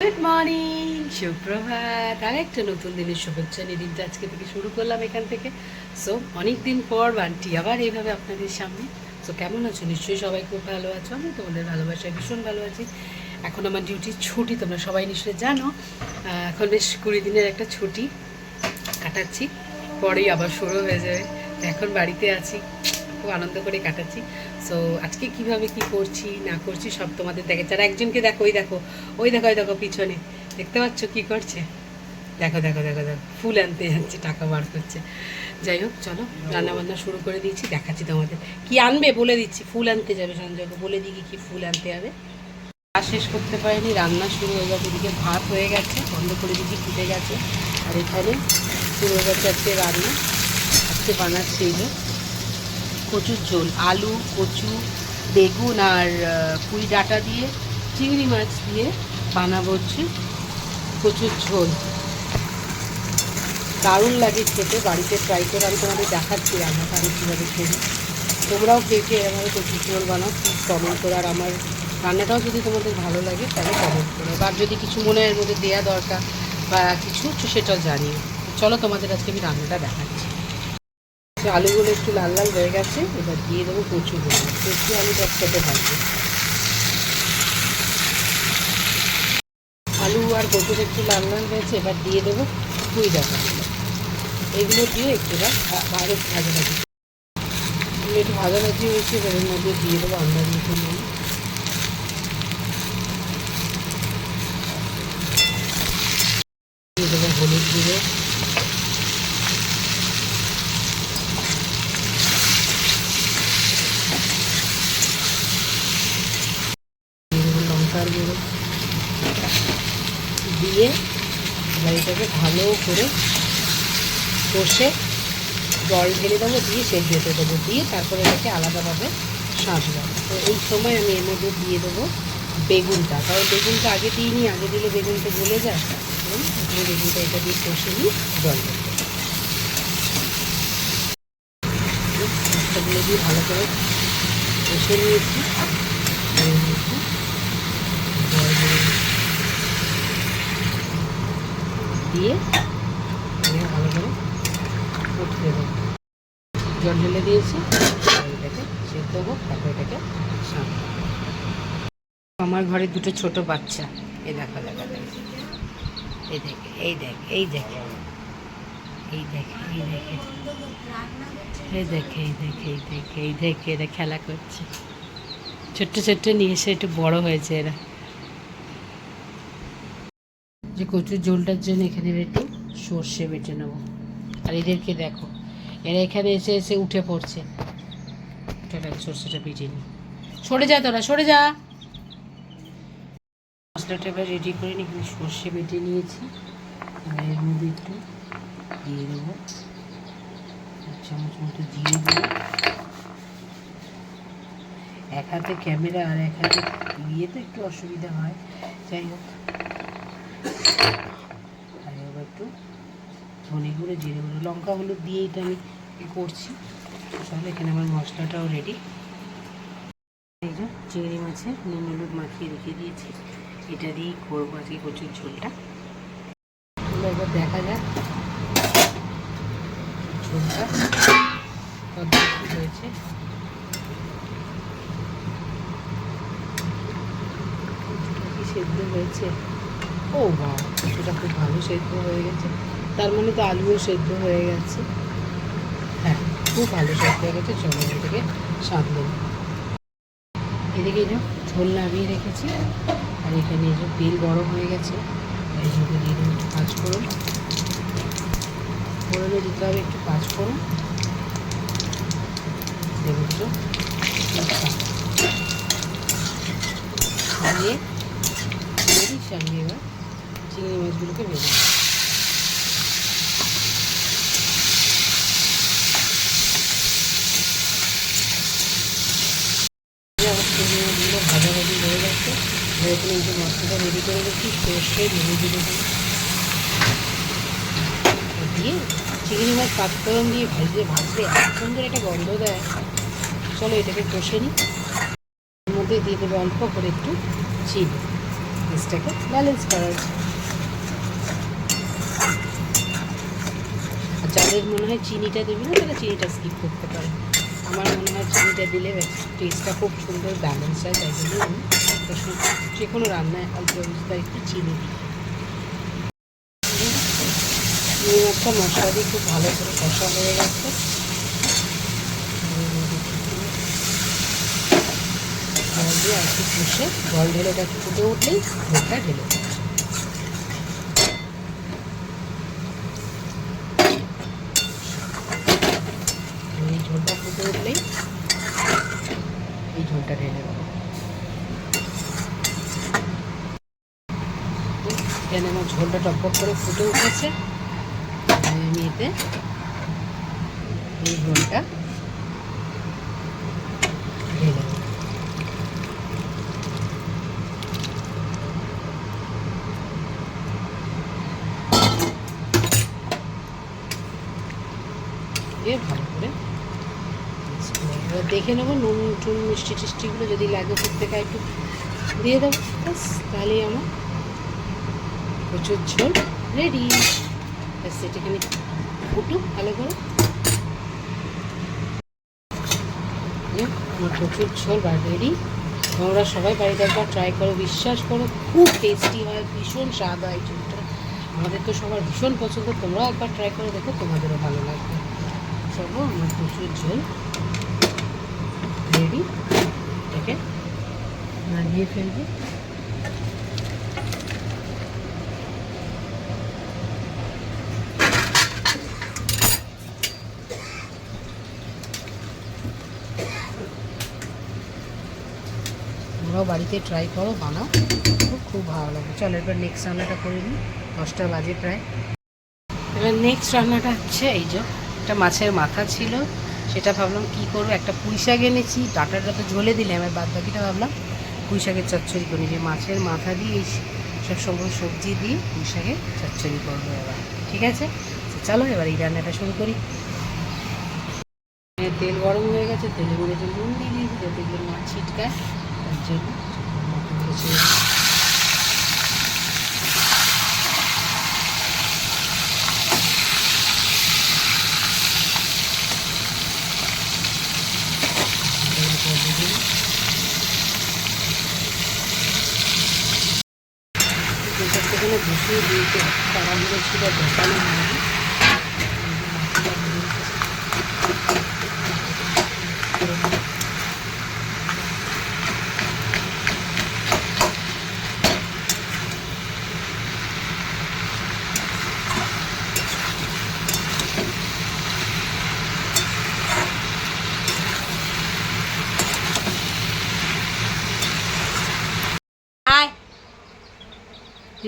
Good morning, সুপ্রভাত। আর একটা নতুন দিনের শুভেচ্ছা নিয়ে দিনটা আজকে থেকে শুরু করলাম এখান থেকে। সো অনেক দিন পর বান্টি আবার এইভাবে আপনাদের সামনে। সো কেমন আছো? নিশ্চয়ই সবাই খুব ভালো আছো। আমি তোমাদের ভালোবাসায় ভীষণ ভালো আছি। এখন আমার ডিউটির ছুটি, তোমরা সবাই নিশ্চয়ই জানো। এখন বেশ 20 দিনের একটা ছুটি কাটাচ্ছি, পরেই আবার শুরু হয়ে যাবে। এখন বাড়িতে আছি, খুব আনন্দ করে কাটাচ্ছি। সো আজকে কিভাবে কি করছি না করছি সব তোমাদের দেখে। যারা একজনকে দেখো, ওই দেখো, ওই দেখো, ওই দেখো পিছনে, দেখতে পাচ্ছ কি করছে? দেখো দেখো দেখো দেখো, ফুল আনতে যাচ্ছে, টাকা বার করছে। যাই হোক, চলো রান্নাবান্না শুরু করে দিয়েছি, দেখাচ্ছি তোমাদের কি আনবে বলে দিচ্ছি। ফুল আনতে যাবে সঞ্জয়কে, বলে দিই কি ফুল আনতে হবে। কাজ শেষ করতে পারিনি, রান্না শুরু হয়ে গেছে। এদিকে ভাত হয়ে গেছে, বন্ধ করে দিচ্ছি, ফুটে গেছে। আর এখানে শুরু হয়ে গেছে আজকে রান্না। আজকে বানাচ্ছি এই যে কচুর ঝোল, আলু, কচু, বেগুন আর পুঁই ডাঁটা দিয়ে চিংড়ি মাছ দিয়ে বানাবো হচ্ছে কচুর ঝোল। দারুণ লাগে খেতে, বাড়িতে ট্রাই করে আমি তোমাদের দেখাচ্ছি রান্নাটা আমি কীভাবে করি। তোমরাও কে কে এভাবে কচুর ঝোল বানাও প্লিজ কমেন্ট করো। আর আমার রান্নাটাও যদি তোমাদের ভালো লাগে তাহলে কমেন্ট করো, বা যদি কিছু মনে এর মধ্যে দেওয়া দরকার বা কিছু সেটাও জানিও। চলো তোমাদের আজকে আমি রান্নাটা দেখাচ্ছি। আলুগুলো একটু লাল লাল হয়ে গেছে, এবার দিয়ে দেবো কচুগুলো। কচু আলু একসাথে ভাজবো। আলু আর কচুর একটু লাল লাল হয়েছে, এবার দিয়ে দেবো পুঁই ডাঁটাগুলো। এগুলো দিয়ে একটু আরও ভাজাভাজি, একটু ভাজাভাজি হয়েছে। এবার এর মধ্যে দিয়ে দেবো আন্দাজ মতো নুন, দিয়ে দেবো হলুদ গুঁড়ো, দিয়ে দেবো লঙ্কার গুঁড়ো, দিয়ে এবার এটাকে ভালো করে কষে জল ঢেলে দেবো, দিয়ে সেদ্ধ হতে দেবো, দিয়ে তারপরে এটাকে আলাদাভাবে সাঁতলাম। তো এই সময় আমি এর মধ্যে দিয়ে দেবো বেগুনটা, কারণ বেগুনটা আগে দিইনি, আগে দিলে বেগুনটা গলে যায়। এবং বেগুনটা এটা দিয়ে কষে নিই, জল দেবো। মশলাগুলো দিয়ে ভালো করে কষে নিয়েছি, দিয়ে ভালো করে উঠতে দেবো। জল ঢেলে দিয়েছি, এটাকে সেদ্ধ হোক, তারপর এটাকে সাঁতলাম। আমার ঘরে দুটো ছোট বাচ্চা, এই দেখো দেখা দেখ, এই দেখে, এই দেখ, এই দেখে, এই দেখে, এই দেখে, এই দেখে, এই দেখে, এই দেখে, এই দেখে, এরা খেলা করছে। ছোট্ট ছোট্ট নিয়ে এসে একটু বড় হয়েছে এরা। যে কচুর ঝোলটার জন্য এখানে একটু সর্ষে বেটে নেবো। আর এদেরকে দেখো, এরা এখানে এসে এসে উঠে পড়ছে। সর্ষেটা বেটে নিই, সরে যা তোরা, সরে যা। মশলাটা এবার রেডি করে নিই। এখানে সর্ষে বেটে নিয়েছি, আর এর মধ্যে একটু দিয়ে দেবো 1 চামচ মতো জিরে দেবো। এক হাতে ক্যামেরা আর এক হাতে তো একটু অসুবিধা হয়, যাই হোক। আর এবার একটু ধনে গুঁড়ো, জিরে গুঁড়ো, লঙ্কা হলুদ দিয়ে এটা আমি করছি। তাহলে এখানে আমার মশলাটাও রেডি। এই যে চিংড়ি মাছের নুন হলুদ মাখিয়ে রেখে দিয়েছি, এটা দিয়েই করবো আজকে কচুর ঝোলটা। এবার দেখা যাক ঝোলটা কত হয়েছে। কি সেদ্ধ হয়েছে! ও বাহ, কচুটা খুব ভালো সেদ্ধ হয়ে গেছে। তার মানে তো আলুও সেদ্ধ হয়ে গেছে। হ্যাঁ, খুব ভালো সেদ্ধ হয়ে গেছে। চলো এদিকে সাঁতলে নিই। এদিকে এই যে ঝোল নামিয়ে রেখেছি, আর এখানে এই যে তেল গরম হয়ে গেছে। এই ঝোলে দিয়ে দেবো একটু পাঁচফোড়ন, ফোড়নে দিতে হবে একটু পাঁচফোড়ন, দেবো একটু দিয়ে সঙ্গে এবার চিংড়ি মাছগুলোকে ভেজে আমার চিংড়ি মাছগুলো ভাজাভাজি হয়ে গেছে। এখানে এই যে মশলাটা রেডি করে রেখেছি, সর্ষে ধনে জিরে দিয়ে চিংড়ি মাছ পাঁচফোড়ন দিয়ে ভাজলে এত সুন্দর একটা গন্ধ দেয়। চলো এটাকে কষে নিই। এর মধ্যে দিয়ে দেবো অল্প করে একটু চিনি, টেস্টটাকে ব্যালেন্স করার। আর যাদের মনে হয় চিনিটা দেবে না তারা চিনিটা স্কিপ করতে পারে। আমার মনে হয় চিনিটা দিলে টেস্টটা খুব সুন্দর ব্যালেন্স হয়, তাই জন্য আমি যে কোনো রান্নায় অল্প একটু চিনি দিই। একটা মশলা দিয়ে খুব ভালো করে কষা হয়ে গেছে। জল দিয়ে আর একটু কষে জল ঢেলে ওটা একটু ফুটে উঠলেই ঝোলটা ঢেলে দেবে। এই ঝোলটা ফুটে উঠলেই এই ঝোলটা ঢেলে দেবো। এখানে আমার ঝোলটা টকবক করে ফুটে উঠেছে। আমি এতে এই ঝোলটা ঢেলে দেবো। দিয়ে ভালো করে এবার দেখে নেবো নুন টুন মিষ্টি টিষ্টিগুলো যদি লাগে প্রত্যেকে একটু দিয়ে দেবো, ব্যাস তাহলেই আমার প্রচুর ঝোল রেডি। ব্যাস এটাখানে ফুটুক ভালো করে। আমার প্রচুর ঝোল বা রেডি। তোমরা সবাই বাড়িতে একবার ট্রাই করো, বিশ্বাস করো খুব টেস্টি হয়, ভীষণ স্বাদ হয় ঝোলটা। আমাদের তো সবার ভীষণ পছন্দ, তোমরাও একবার ট্রাই করে দেখো, তোমাদেরও ভালো লাগবে। চলো আমার প্রচুর ঝোল রেডি, এটাকে নামিয়ে ফেলবো। তোমরাও বাড়িতে ট্রাই করো, বানাও, খুব ভালো লাগবে। চলো এবার নেক্সট রান্নাটা করে নিই, 10টা বাজে প্রায়। এবার নেক্সট রান্নাটা হচ্ছে এই যে একটা মাছের মাথা ছিল, সেটা ভাবলাম কী করবো, একটা পুঁই শাক এনেছি, ডাঁটাটা তো ঝোলে দিলাম, আমার বাদ বাকিটা ভাবলাম পুঁই শাকের চচ্চড়ি করি। যে মাছের মাথা দিয়ে এই সব সমস্ত সবজি দিয়ে পুঁই শাকের চচ্চড়ি করবো এবার, ঠিক আছে? চলো এবার এই রান্নাটা শুরু করি। তেল গরম হয়ে গেছে, তেলের মধ্যে যে নুন দিয়ে দিয়েছি যাতে এগুলো মাছ ছিটকায়, তার জন্য সেখানে বসিয়ে দিয়েছে, তাড়াহুড়ো ছিল দোকানে হয়নি।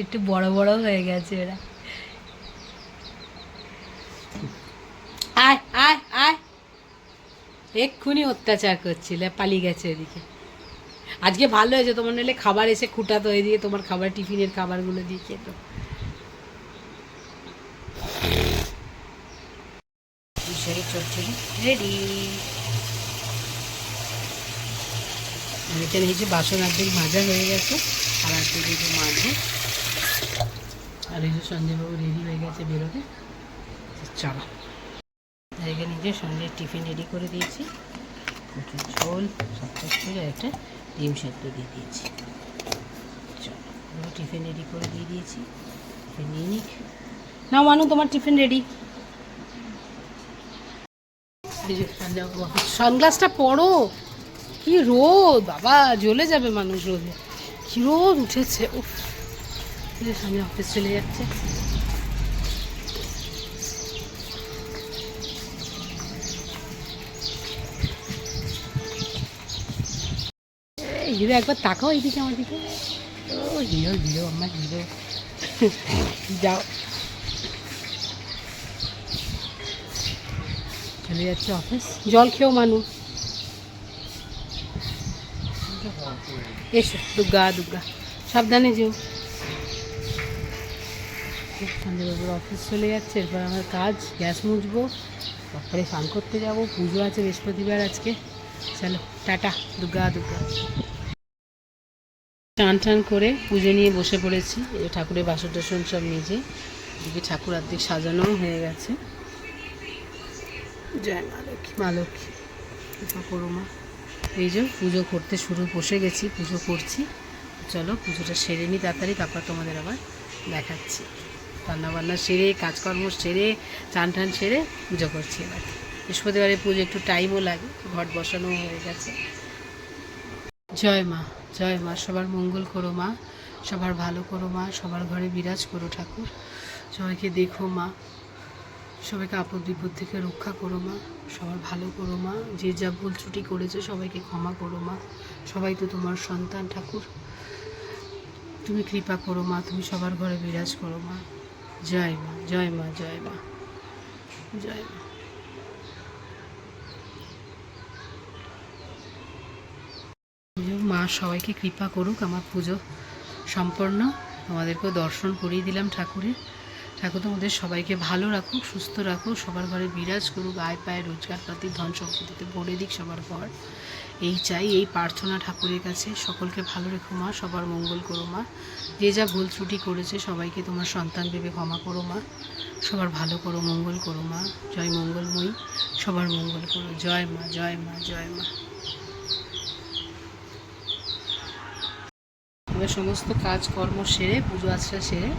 একটু বড় বড় হয়ে গেছে এরা। আয় আয় আয়, এক্ষুনি অত্যাচার করছিল, পালিয়ে গেছে এদিকে। আজকে ভালো হয়েছে, তোমার নাহলে খাবার এসে খুঁটাতো এদিকে, তোমার খাবার টিফিনের খাবারগুলো দিয়ে খেত। চচ্চড়ি রেডি। এখানে এই যে বাসন একদিন মাজা হয়ে গেছে, আর একদিন এই যে মাজবো। আর এই যে সঞ্জয়বাবু রেডি হয়ে গেছে বেরোতে, চলো। এখানে যে সঞ্জয় টিফিন রেডি করে দিয়েছি, প্রচুর ঝোল সব করে একটা ডিম সেদ্ধ দিয়ে দিয়েছি। চলো টিফিন রেডি করে দিয়ে দিয়েছি, টিফিন নিয়ে নিক। নাও মানু তোমার টিফিন রেডি। সানগ্লাসটা পরো, কি রোদ বাবা, জ্বলে যাবে মানুষ রোদে, কি রোদ উঠেছে। উফ, সামনে অফিস চলে যাচ্ছে। হিরো একবার তাকাও এইদিকে আমার দিকে। ও হিরো হিরো আমার হিরো। যাও, চলে যাচ্ছে অফিস। জল খেয়েও মানু, এসো দুর্গা দুর্গা, সাবধানে যেও। সঞ্জয়বাবুর অফিস চলে যাচ্ছে, এরপর আমার কাজ, গ্যাস মুছবো, তারপরে স্নান করতে যাবো, পুজো আছে বৃহস্পতিবার আজকে। চলো টাটা, দুর্গা দুর্গা। টান টান করে পুজো নিয়ে বসে পড়েছি। এই ঠাকুরের বাসন টাসন সব নিজে, এদিকে ঠাকুর আর্ধেক সাজানোও হয়ে গেছে। জয় মা লক্ষ্মী, মা লক্ষ্মী কৃপা করো মা। এই যে পুজো করতে বসে গেছি, পুজো করছি। চলো পুজোটা সেরে নিই তাড়াতাড়ি, তারপর তোমাদের আবার দেখাচ্ছি। রান্নাবান্না সেরে, কাজকর্ম সেরে, চান টান সেরে পুজো করছি। এবার বৃহস্পতিবারে পুজো একটু টাইমও লাগে, ঘট বসানো হয়ে গেছে। জয় মা, জয় মা। সবার মঙ্গল করো মা, সবার ভালো করো মা, সবার ঘরে বিরাজ করো ঠাকুর। সবাইকে দেখো মা, সবাইকে আপদ বিপদ থেকে রক্ষা করো মা, সবার ভালো করো মা। যে যা ভুল ত্রুটি করেছে সবাইকে ক্ষমা করো মা। সবাই তো তোমার সন্তান ঠাকুর, তুমি কৃপা করো মা, তুমি সবার ঘরে বিরাজ করো মা। জয় মা, জয় মা, জয় মা, জয় মা। মা সবাইকে কৃপা করুক, আমার পুজো সম্পন্ন। তোমাদেরকেও দর্শন করিয়ে দিলাম ঠাকুরের। ঠাকুর তোমাদের সবাইকে ভালো রাখুক, সুস্থ রাখুক, সবার ঘরে বিরাজ করুক, আয় পায় রোজগারপাতি ধন সম্পত্তিতে ভরে দিক সবার ঘর। এই চাই, এই প্রার্থনা ঠাকুরের কাছে। সকলকে ভালো রেখো মা, সবার মঙ্গল করো মা। যে যা ভুল ত্রুটি করেছে সবাইকে তোমার সন্তান ভেবে ক্ষমা করো মা, সবার ভালো করো, মঙ্গল করো মা। জয় মঙ্গলময়ী, সবার মঙ্গল করো। জয় মা, জয় মা, জয় মা। এবার সমস্ত কাজকর্ম সেরে, পুজো আচরা সেরে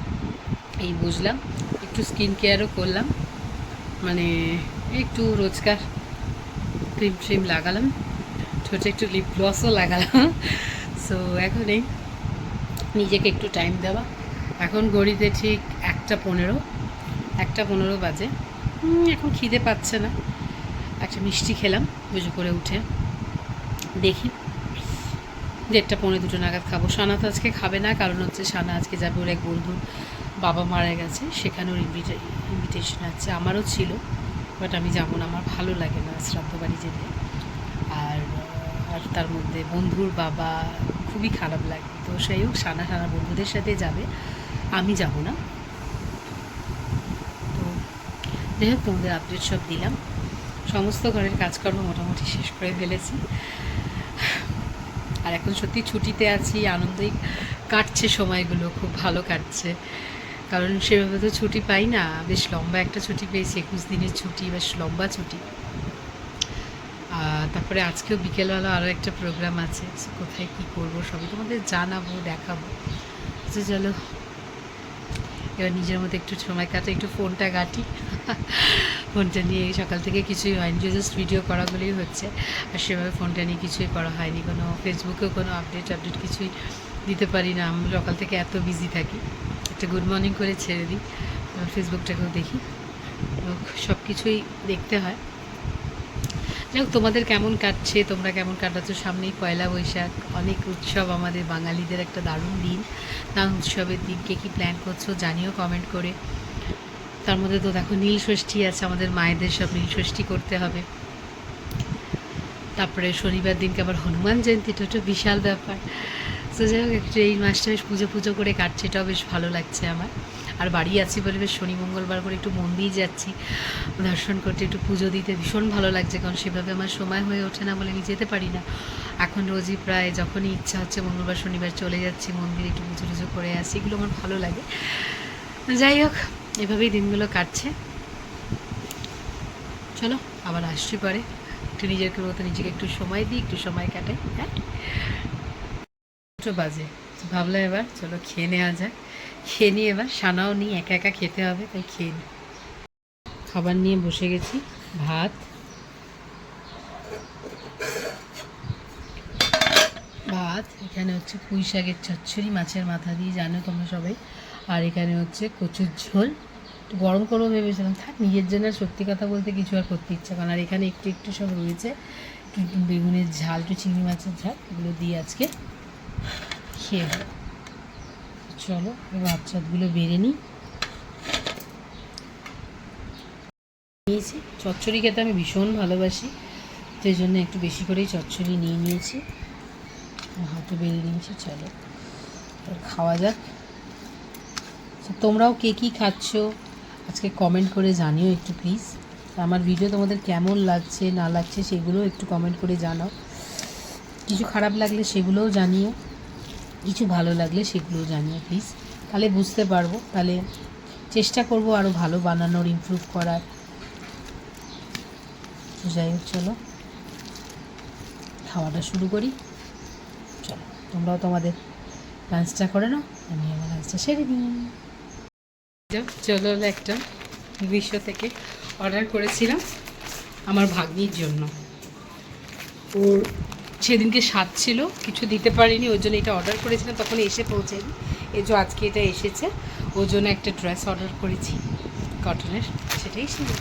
এই বুঝলাম, একটু স্কিন কেয়ারও করলাম, মানে একটু রোজকার ক্রিম ট্রিম লাগালাম, ঠোঁটে একটু লিপ গ্লসও লাগালাম। সো এখন এই নিজেকে একটু টাইম দেওয়া। এখন ঘড়িতে ঠিক 1:15 বাজে। এখন খিদে পাচ্ছে না, একটা মিষ্টি খেলাম পুজো করে উঠে। দেখি 1:30-2 নাগাদ খাবো। সানা তো আজকে খাবে না, কারণ হচ্ছে সানা আজকে যাবে ওর এক বন্ধুর বাবা মারা গেছে, সেখানে ওর ইনভিটেশন আছে। আমারও ছিল, বাট আমি যাবো না, আমার ভালো লাগে না শ্রাদ্ধ বাড়ি যেতে। আর তার মধ্যে বন্ধুর বাবা, খুবই খারাপ লাগে। তো সেই হোক, সানা বন্ধুদের সাথে যাবে, আমি যাব না। তো যাই হোক, তোমাদের আপডেট সব দিলাম। সমস্ত ঘরের কাজকর্ম মোটামুটি শেষ করে ফেলেছি। আর এখন সত্যি ছুটিতে আছি, আনন্দেই কাটছে সময়গুলো, খুব ভালো কাটছে। কারণ সেভাবে তো ছুটি পাই না, বেশ লম্বা একটা ছুটি পেয়েছি, 21 দিনের ছুটি, বেশ লম্বা ছুটি। তারপরে আজকেও বিকেলবেলা আরও একটা প্রোগ্রাম আছে, কোথায় কী করবো সবই তোমাদের জানাবো, দেখাবো। তো চলো এবার নিজের মধ্যে একটু সময় কাটে, একটু ফোনটা ঘাঁটি। ফোনটা নিয়ে সকাল থেকে কিছুই হয়নি, জাস্ট ভিডিও করাগুলোই হচ্ছে। আর সেভাবে ফোনটা নিয়ে কিছুই করা হয়নি, কোনো ফেসবুকেও কোনো আপডেট কিছুই দিতে পারি না। আমি সকাল থেকে এত বিজি থাকি, একটা গুড মর্নিং করে ছেড়ে দিই, ফেসবুকটাকেও দেখি, সব কিছুই দেখতে হয়। যাই হোক, তোমাদের কেমন কাটছে, তোমরা কেমন কাটাচ্ছ? সামনেই পয়লা বৈশাখ, অনেক উৎসব, আমাদের বাঙালিদের একটা দারুণ দিন। নানা উৎসবের দিনকে কী প্ল্যান করছো জানিও কমেন্ট করে। তার মধ্যে তো দেখো নীল ষষ্ঠী আছে, আমাদের মায়েদের সব নীল ষষ্ঠী করতে হবে। তারপরে শনিবার দিনকে আবার হনুমান জয়ন্তিটা একটা বিশাল ব্যাপার। তো যাই হোক, একটু এই মাসটা বেশ পুজো করে কাটছে, এটাও বেশ ভালো লাগছে আমার। আর বাড়ি আছি বলে বেশ শনি মঙ্গলবার করে একটু মন্দির যাচ্ছি দর্শন করতে, একটু পুজো দিতে ভীষণ ভালো লাগছে। কারণ সেভাবে আমার সময় হয়ে ওঠে না বলে আমি যেতে পারি না। এখন রোজই প্রায় যখনই ইচ্ছা হচ্ছে মঙ্গলবার শনিবার চলে যাচ্ছি মন্দিরে, একটু পুজো করে আসি, এগুলো আমার ভালো লাগে। যাই হোক, এভাবেই দিনগুলো কাটছে। চলো আবার আসছি পরে, একটু নিজের মতো নিজেকে একটু সময় দিই, একটু সময় কাটাই। হ্যাঁ, 2 বাজে, ভাবলাম এবার চলো খেয়ে নেওয়া যায়। খেয়ে নিয়ে এবার সানাও নিই, একা একা খেতে হবে, তাই খেয়ে নিই। খাবার নিয়ে বসে গেছি, ভাত, এখানে হচ্ছে পুঁই শাকের চচ্চড়ি মাছের মাথা দিয়ে, জানো তোমরা সবাই। আর এখানে হচ্ছে কচুর ঝোল, একটু গরম করবো ভেবেছিলাম, থাক নিজের জন্য সত্যি কথা বলতে কিছু আর করতে ইচ্ছা করে। আর এখানে একটু সব রয়েছে, একটু বেগুনের ঝাল, একটু চিংড়ি মাছের ঝাল, এগুলো দিয়ে আজকে খেয়ে দেবো। চলো ভাত চাতগুলো বেড়ে নিই। নিয়েছি চচ্চড়ি খেতে আমি ভীষণ ভালোবাসি, সেই জন্য একটু বেশি করেই চচ্চড়ি নিয়ে নিয়েছি, হাতে বেড়ে নিয়েছি। চলো খাওয়া যাক। তোমরাও কে কী খাচ্ছ আজকে কমেন্ট করে জানিও একটু প্লিজ। আমার ভিডিও তোমাদের কেমন লাগছে না লাগছে সেগুলোও একটু কমেন্ট করে জানাও, কিছু খারাপ লাগলে সেগুলোও জানিও। কিছু ভালো লাগলে সেগুলো জানিও প্লিজ, তাহলে বুঝতে পারবো, তাহলে চেষ্টা করব আরও ভালো বানানোর, ইমপ্রুভ করার। তো যাই হোক, চলো খাওয়াটা শুরু করি। চলো তোমরাও তোমাদের লাঞ্চটা করে নাও, আমি আমার লাঞ্চটা সেরে নিই। চলো, একটা মিশো থেকে অর্ডার করেছিলাম আমার ভাগ্নির জন্য। ওর সেদিনকে স্বাদ ছিল, কিছু দিতে পারিনি, ওই জন্য এটা অর্ডার করেছিলাম, তখন এসে পৌঁছেনি। এই যে আজকে এটা এসেছে, ওর জন্য একটা ড্রেস অর্ডার করেছি কটনের, সেটাই এসেছে।